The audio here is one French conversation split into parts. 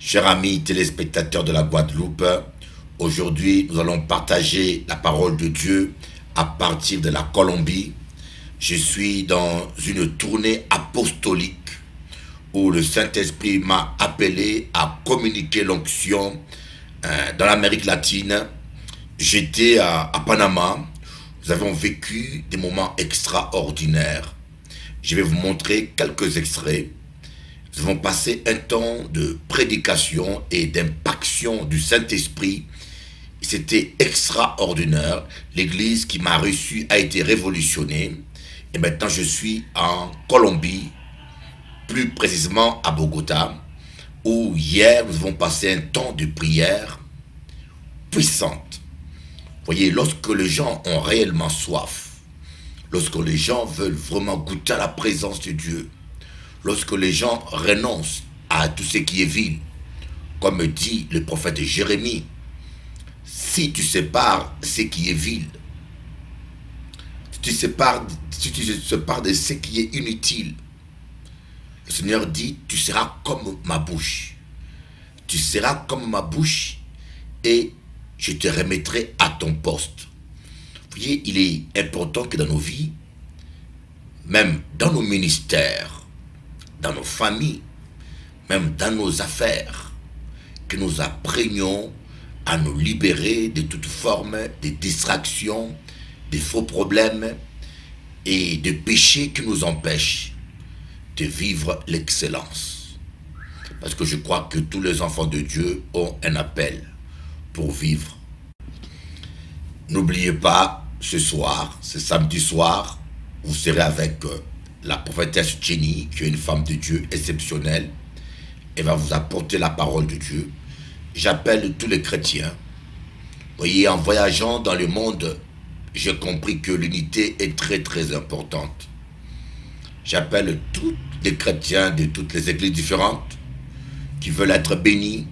Chers amis téléspectateurs de la Guadeloupe, aujourd'hui nous allons partager la parole de Dieu à partir de la Colombie. Je suis dans une tournée apostolique où le Saint-Esprit m'a appelé à communiquer l'onction dans l'Amérique latine. J'étais à Panama. Nous avons vécu des moments extraordinaires. Je vais vous montrer quelques extraits. Nous avons passé un temps de prédication et d'impaction du Saint-Esprit. C'était extraordinaire. L'église qui m'a reçu a été révolutionnée. Et maintenant, je suis en Colombie, plus précisément à Bogota, où hier, nous avons passé un temps de prière puissante. Vous voyez, lorsque les gens ont réellement soif, lorsque les gens veulent vraiment goûter à la présence de Dieu, lorsque les gens renoncent à tout ce qui est vil, comme dit le prophète Jérémie, si tu sépares ce qui est vil, si tu sépares de ce qui est inutile, le Seigneur dit, tu seras comme ma bouche. Tu seras comme ma bouche et je te remettrai à ton poste. Vous voyez, il est important que dans nos vies, même dans nos ministères, dans nos familles, même dans nos affaires, que nous apprenions à nous libérer de toute forme de distraction, de faux problèmes et de péchés qui nous empêchent de vivre l'excellence. Parce que je crois que tous les enfants de Dieu ont un appel pour vivre. N'oubliez pas, ce soir, ce samedi soir, vous serez avec la prophétesse Jenny, qui est une femme de Dieu exceptionnelle. Elle va vous apporter la parole de Dieu. J'appelle tous les chrétiens. Vous voyez, en voyageant dans le monde, j'ai compris que l'unité est très très importante. J'appelle tous les chrétiens de toutes les églises différentes qui veulent être bénis,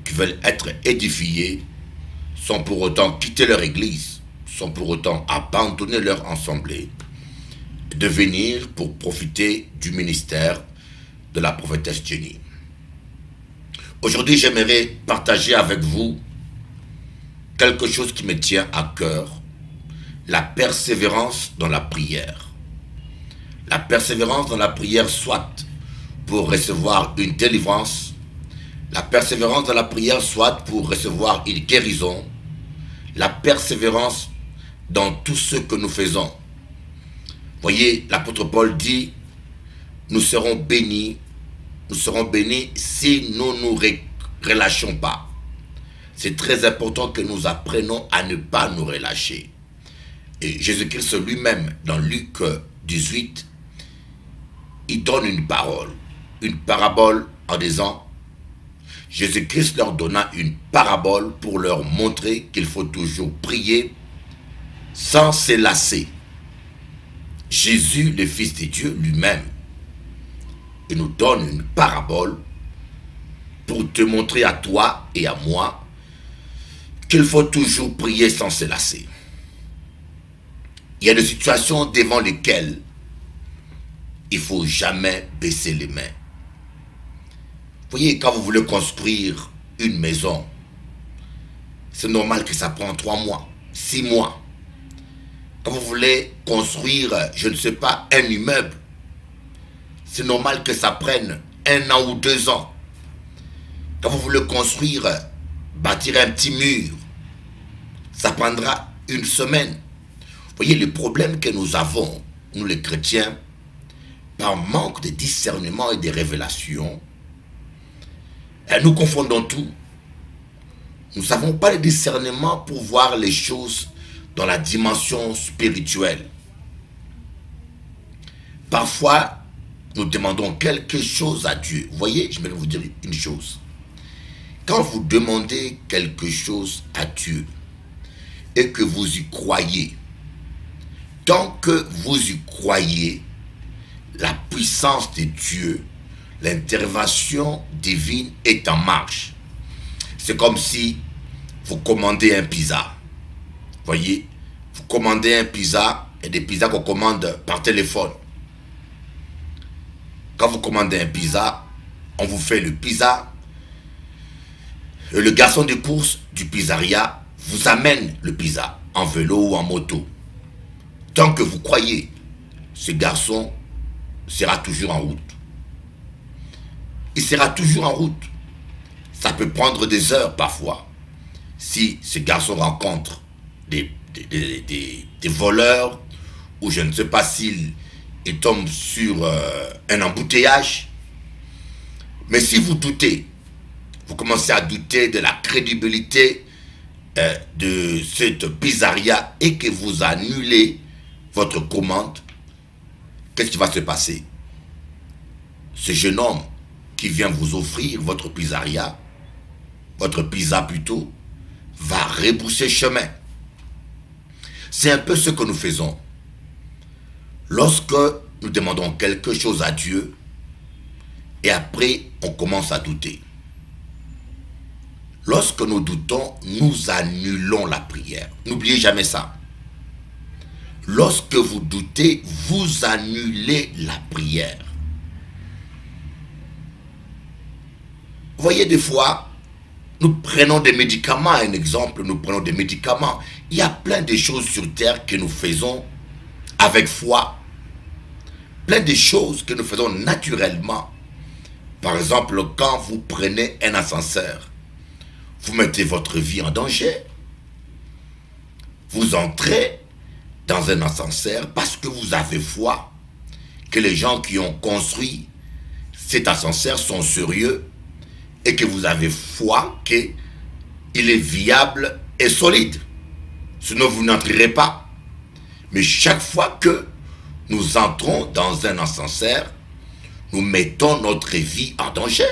qui veulent être édifiés, sans pour autant quitter leur église, sans pour autant abandonner leur assemblée, de venir pour profiter du ministère de la prophétesse Jenny. Aujourd'hui, j'aimerais partager avec vous quelque chose qui me tient à cœur, la persévérance dans la prière. La persévérance dans la prière, soit pour recevoir une délivrance, la persévérance dans la prière, soit pour recevoir une guérison, la persévérance dans tout ce que nous faisons. Voyez, l'apôtre Paul dit, nous serons bénis si nous ne nous relâchons pas. C'est très important que nous apprenions à ne pas nous relâcher. Et Jésus-Christ lui-même, dans Luc 18, il donne une parabole en disant, Jésus-Christ leur donna une parabole pour leur montrer qu'il faut toujours prier sans se lasser. Jésus, le Fils de Dieu lui-même, il nous donne une parabole pour te montrer à toi et à moi qu'il faut toujours prier sans se lasser. Il y a des situations devant lesquelles il ne faut jamais baisser les mains. Vous voyez, quand vous voulez construire une maison, c'est normal que ça prend 3 mois, 6 mois. Quand vous voulez construire, je ne sais pas, un immeuble, c'est normal que ça prenne 1 an ou 2 ans. Quand vous voulez construire, bâtir un petit mur, ça prendra 1 semaine. Vous voyez, le problème que nous avons, nous les chrétiens, par manque de discernement et de révélation, nous confondons tout. Nous n'avons pas le discernement pour voir les choses dans la dimension spirituelle. Parfois, nous demandons quelque chose à Dieu. Vous voyez, je vais vous dire une chose. Quand vous demandez quelque chose à Dieu et que vous y croyez, tant que vous y croyez, la puissance de Dieu, l'intervention divine est en marche. C'est comme si vous commandez un pizza. Voyez, vous commandez un pizza et des pizzas qu'on commande par téléphone. Quand vous commandez un pizza, on vous fait le pizza Le garçon de course du pizzeria vous amène le pizza en vélo ou en moto. Tant que vous croyez, ce garçon sera toujours en route. Il sera toujours en route. Ça peut prendre des heures parfois. Si ce garçon rencontre des voleurs, ou je ne sais pas s'il tombe sur un embouteillage. Mais si vous doutez, vous commencez à douter de la crédibilité de cette pizzeria et que vous annulez votre commande, qu'est-ce qui va se passer? Ce jeune homme qui vient vous offrir votre pizzeria, votre pizza plutôt, va rebrousser chemin. C'est un peu ce que nous faisons. Lorsque nous demandons quelque chose à Dieu, et après on commence à douter. Lorsque nous doutons, nous annulons la prière. N'oubliez jamais ça. Lorsque vous doutez, vous annulez la prière. Vous voyez, des fois, nous prenons des médicaments, un exemple, nous prenons des médicaments. Il y a plein de choses sur terre que nous faisons avec foi. Plein de choses que nous faisons naturellement. Par exemple, quand vous prenez un ascenseur, vous mettez votre vie en danger. Vous entrez dans un ascenseur parce que vous avez foi que les gens qui ont construit cet ascenseur sont sérieux et que vous avez foi qu'il est viable et solide. Sinon, vous n'entrerez pas. Mais chaque fois que nous entrons dans un ascenseur, nous mettons notre vie en danger.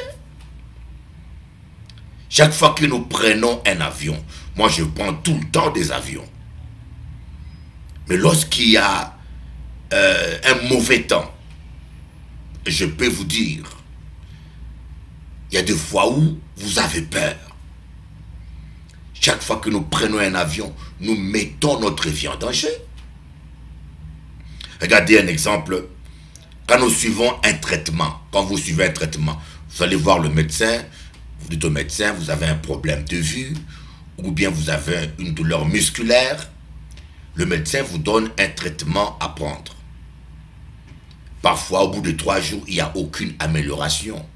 Chaque fois que nous prenons un avion, moi je prends tout le temps des avions. Mais lorsqu'il y a un mauvais temps, je peux vous dire, il y a des fois où vous avez peur. Chaque fois que nous prenons un avion, nous mettons notre vie en danger. Regardez un exemple. Quand nous suivons un traitement, quand vous suivez un traitement, vous allez voir le médecin, vous dites au médecin, vous avez un problème de vue, ou bien vous avez une douleur musculaire, le médecin vous donne un traitement à prendre. Parfois, au bout de 3 jours, il n'y a aucune amélioration.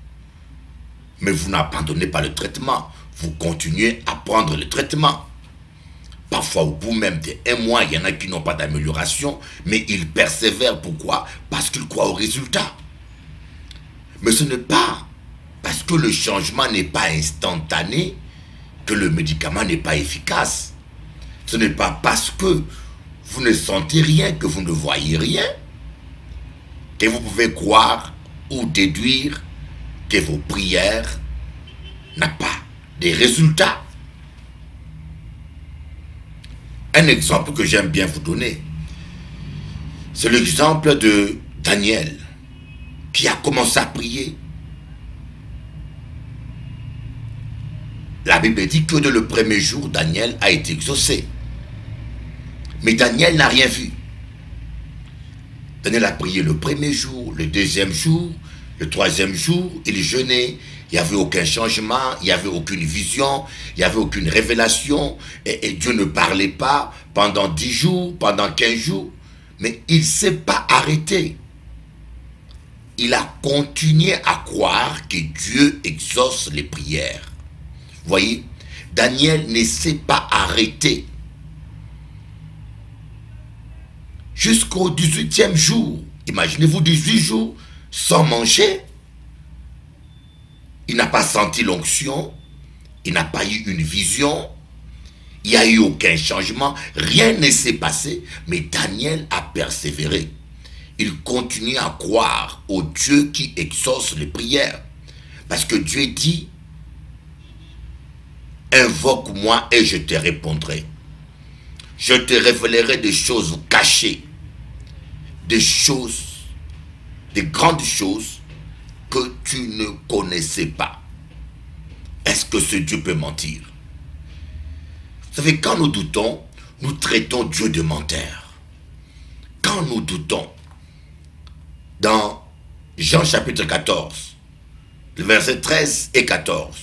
Mais vous n'abandonnez pas le traitement, vous continuez à prendre le traitement. Parfois, au bout même d'1 mois, il y en a qui n'ont pas d'amélioration, mais ils persévèrent. Pourquoi? Parce qu'ils croient au résultat. Mais ce n'est pas parce que le changement n'est pas instantané que le médicament n'est pas efficace. Ce n'est pas parce que vous ne sentez rien, que vous ne voyez rien, que vous pouvez croire ou déduire que vos prières n'ont pas de résultats. Un exemple que j'aime bien vous donner, c'est l'exemple de Daniel, qui a commencé à prier. La Bible dit que dès le premier jour, Daniel a été exaucé. Mais Daniel n'a rien vu. Daniel a prié le premier jour, le deuxième jour, le troisième jour, il jeûnait. Il n'y avait aucun changement, il n'y avait aucune vision, il n'y avait aucune révélation. Et Dieu ne parlait pas pendant 10 jours, pendant 15 jours. Mais il ne s'est pas arrêté. Il a continué à croire que Dieu exauce les prières. Vous voyez, Daniel ne s'est pas arrêté. Jusqu'au 18e jour. Imaginez-vous 18 jours sans manger. Il n'a pas senti l'onction, il n'a pas eu une vision, il n'y a eu aucun changement, rien ne s'est passé, mais Daniel a persévéré. Il continue à croire au Dieu qui exauce les prières. Parce que Dieu dit, invoque-moi et je te répondrai. Je te révélerai des choses cachées, des choses, des grandes choses que tu ne connaissais pas. Est-ce que ce Dieu peut mentir? Vous savez, quand nous doutons, nous traitons Dieu de menteur. Quand nous doutons, dans Jean chapitre 14, le verset 13 et 14,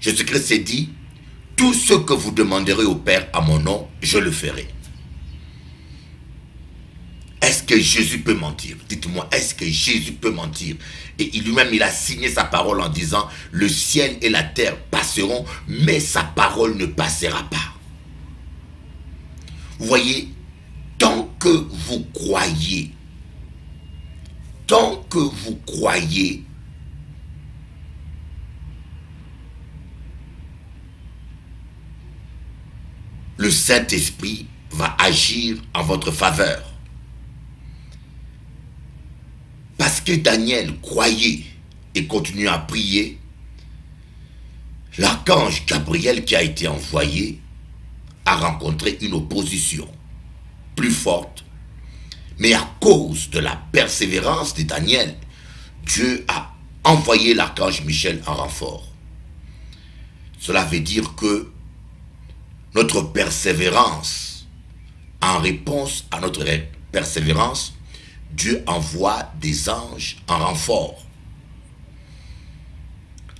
Jésus-Christ s'est dit, tout ce que vous demanderez au Père à mon nom, je le ferai. Est-ce que Jésus peut mentir? Dites-moi, est-ce que Jésus peut mentir? Et lui-même, il a signé sa parole en disant, le ciel et la terre passeront, mais sa parole ne passera pas. Vous voyez, tant que vous croyez, le Saint-Esprit va agir en votre faveur. Parce que Daniel croyait et continuait à prier, l'archange Gabriel qui a été envoyé a rencontré une opposition plus forte. Mais à cause de la persévérance de Daniel, Dieu a envoyé l'archange Michel en renfort. Cela veut dire que notre persévérance, en réponse à notre persévérance, Dieu envoie des anges en renfort.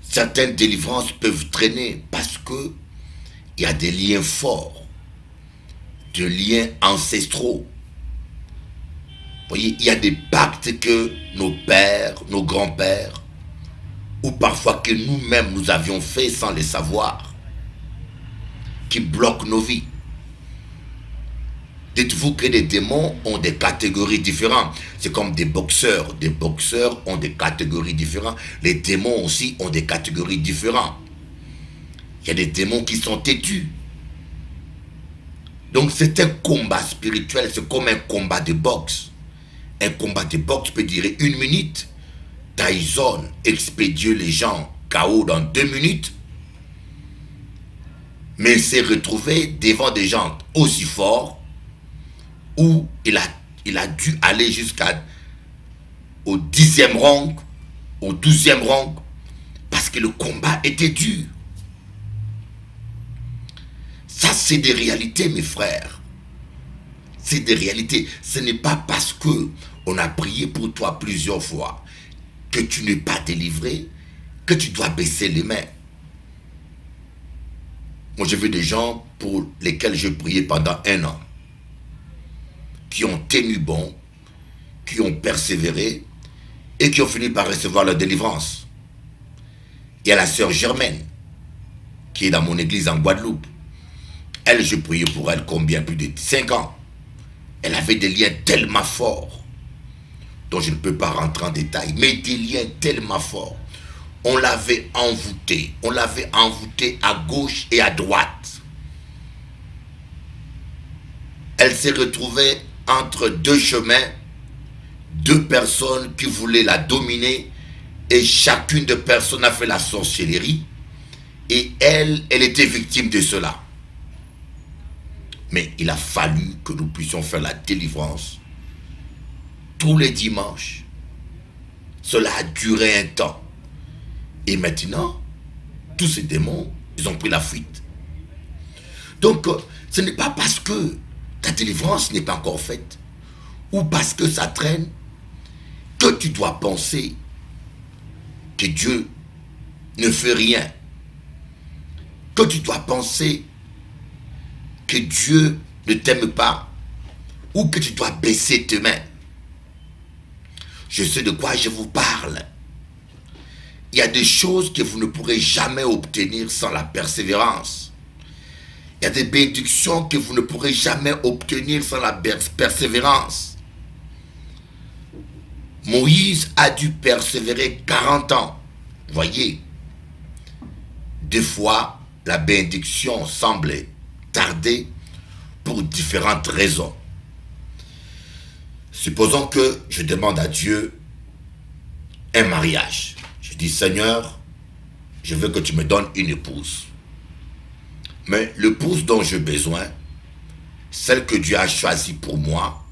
Certaines délivrances peuvent traîner parce que il y a des liens forts, des liens ancestraux. Vous voyez, il y a des pactes que nos pères, nos grands-pères, ou parfois que nous-mêmes nous avions fait sans les savoir, qui bloquent nos vies. Dites-vous que les démons ont des catégories différentes. C'est comme des boxeurs. Des boxeurs ont des catégories différentes. Les démons aussi ont des catégories différentes. Il y a des démons qui sont têtus. Donc c'est un combat spirituel. C'est comme un combat de boxe. Un combat de boxe peut durer 1 minute. Tyson expédie les gens KO dans 2 minutes. Mais il s'est retrouvé devant des gens aussi forts où il a dû aller jusqu'au 10e round, au 12e round, parce que le combat était dur. Ça, c'est des réalités, mes frères. C'est des réalités. Ce n'est pas parce que on a prié pour toi plusieurs fois que tu n'es pas délivré, que tu dois baisser les mains. Moi, j'ai vu des gens pour lesquels je priais pendant 1 an, qui ont tenu bon, qui ont persévéré et qui ont fini par recevoir leur délivrance. Il y a la sœur Germaine, qui est dans mon église en Guadeloupe. Elle, je priais pour elle combien? Plus de 5 ans. Elle avait des liens tellement forts, dont je ne peux pas rentrer en détail, mais des liens tellement forts. On l'avait envoûtée à gauche et à droite. Elle s'est retrouvée entre 2 chemins, 2 personnes qui voulaient la dominer, et chacune de personnes a fait la sorcellerie, et elle était victime de cela. Mais il a fallu que nous puissions faire la délivrance tous les dimanches. Cela a duré un temps. Et maintenant, tous ces démons, ils ont pris la fuite. Donc, ce n'est pas parce que ta délivrance n'est pas encore faite, ou parce que ça traîne, que tu dois penser que Dieu ne fait rien. Que tu dois penser que Dieu ne t'aime pas, ou que tu dois baisser tes mains. Je sais de quoi je vous parle. Il y a des choses que vous ne pourrez jamais obtenir sans la persévérance. Il y a des bénédictions que vous ne pourrez jamais obtenir sans la persévérance. Moïse a dû persévérer 40 ans. Voyez, des fois, la bénédiction semblait tarder pour différentes raisons. Supposons que je demande à Dieu un mariage. Je dis, Seigneur, je veux que tu me donnes une épouse. Mais l'épouse dont j'ai besoin, celle que Dieu a choisie pour moi,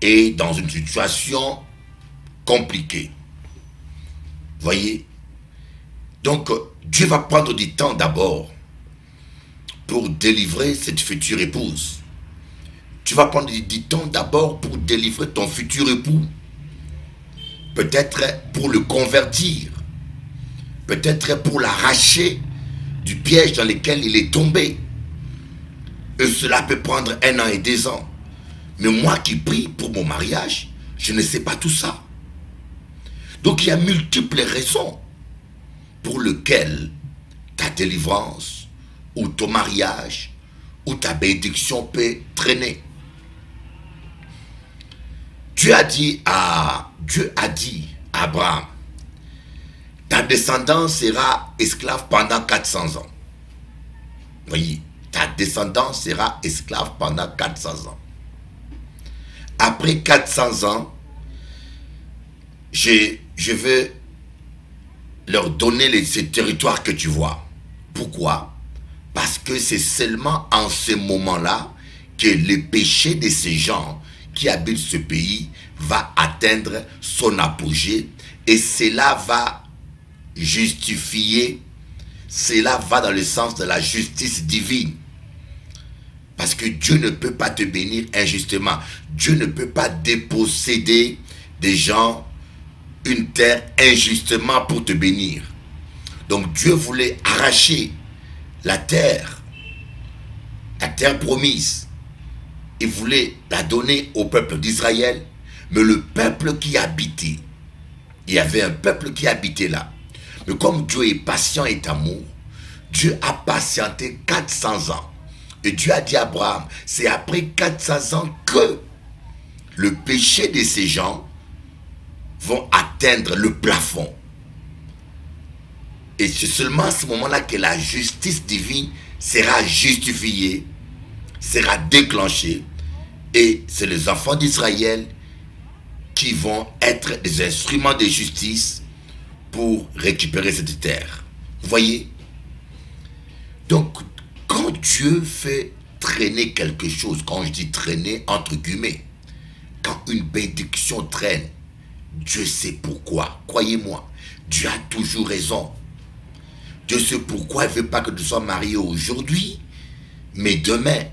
est dans une situation compliquée. Voyez? Donc, Dieu va prendre du temps d'abord pour délivrer cette future épouse. Tu vas prendre du temps d'abord pour délivrer ton futur époux. Peut-être pour le convertir. peut-être pour l'arracher du piège dans lequel il est tombé. Et cela peut prendre 1 an et 2 ans. Mais moi qui prie pour mon mariage, je ne sais pas tout ça. Donc il y a multiples raisons pour lesquelles ta délivrance ou ton mariage ou ta bénédiction peut traîner. Dieu a dit à Abraham, ta descendance sera esclave pendant 400 ans. Voyez, ta descendance sera esclave pendant 400 ans. Après 400 ans, je veux leur donner ces territoires que tu vois. Pourquoi? Parce que c'est seulement en ce moment-là que le péché de ces gens qui habitent ce pays va atteindre son apogée et cela va justifier, cela va dans le sens de la justice divine. Parce que Dieu ne peut pas te bénir injustement. Dieu ne peut pas déposséder des gens une terre injustement pour te bénir. Donc Dieu voulait arracher la terre promise. Il voulait la donner au peuple d'Israël, mais le peuple qui habitait, il y avait un peuple qui habitait là. Mais comme Dieu est patient et amour, Dieu a patienté 400 ans. Et Dieu a dit à Abraham, c'est après 400 ans que le péché de ces gens vont atteindre le plafond. Et c'est seulement à ce moment-là que la justice divine sera justifiée, sera déclenchée. Et c'est les enfants d'Israël qui vont être des instruments de justice pour récupérer cette terre. Vous voyez? Donc, quand Dieu fait traîner quelque chose, quand je dis traîner entre guillemets, quand une bénédiction traîne, Dieu sait pourquoi. Croyez-moi, Dieu a toujours raison. Dieu sait pourquoi il ne veut pas que tu sois marié aujourd'hui, mais demain.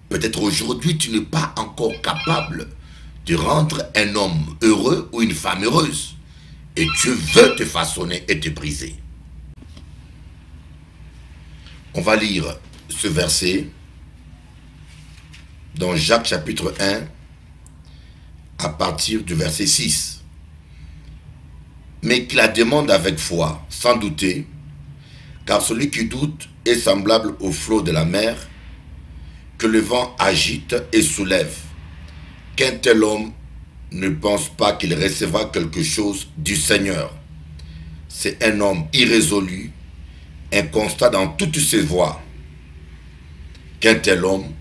Peut-être aujourd'hui, tu n'es pas encore capable de rendre un homme heureux ou une femme heureuse. Et Dieu veut te façonner et te briser. On va lire ce verset dans Jacques chapitre 1 à partir du verset 6. Mais qu'il la demande avec foi, sans douter, car celui qui doute est semblable au flot de la mer, que le vent agite et soulève. Qu'un tel homme ne pense pas qu'il recevra quelque chose du Seigneur. C'est un homme irrésolu, inconstant dans toutes ses voies. Qu'un tel homme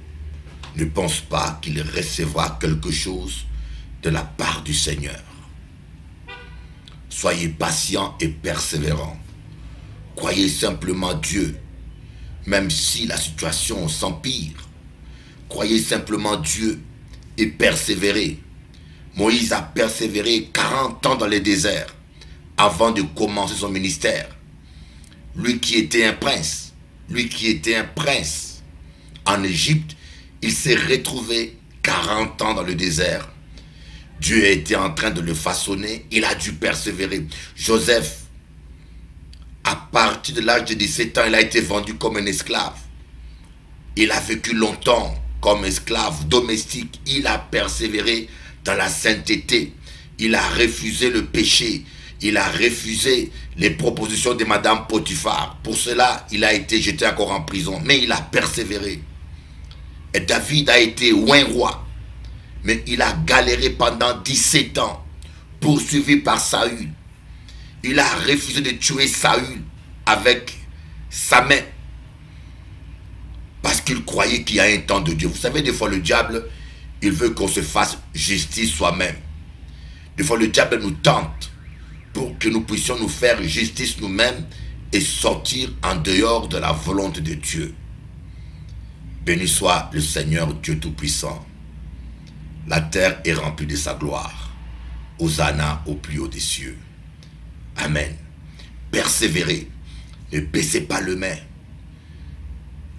ne pense pas qu'il recevra quelque chose de la part du Seigneur. Soyez patient et persévérant. Croyez simplement Dieu, même si la situation s'empire. Croyez simplement Dieu et persévérez. Moïse a persévéré 40 ans dans le désert avant de commencer son ministère. Lui qui était un prince, en Égypte, il s'est retrouvé 40 ans dans le désert. Dieu était en train de le façonner, il a dû persévérer. Joseph, à partir de l'âge de 17 ans, il a été vendu comme un esclave. Il a vécu longtemps comme esclave domestique. Il a persévéré dans la sainteté. Il a refusé le péché. Il a refusé les propositions de Madame Potiphar. Pour cela, il a été jeté encore en prison. Mais il a persévéré. Et David a été oint roi. Mais il a galéré pendant 17 ans, poursuivi par Saül. Il a refusé de tuer Saül avec sa main. Parce qu'il croyait qu'il y a un temps de Dieu. Vous savez, des fois le diable, il veut qu'on se fasse justice soi-même. Des fois le diable nous tente pour que nous puissions nous faire justice nous-mêmes et sortir en dehors de la volonté de Dieu. Béni soit le Seigneur Dieu Tout-Puissant. La terre est remplie de sa gloire. Hosanna au plus haut des cieux. Amen. Persévérez. Ne baissez pas le main.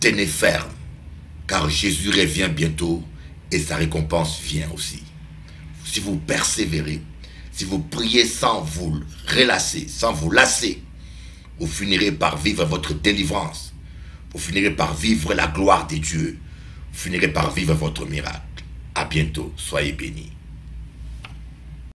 Tenez ferme. Car Jésus revient bientôt et sa récompense vient aussi. Si vous persévérez, Si vous priez sans vous relâcher, sans vous lasser, vous finirez par vivre votre délivrance. Vous finirez par vivre la gloire de Dieu. Vous finirez par vivre votre miracle. À bientôt. Soyez bénis.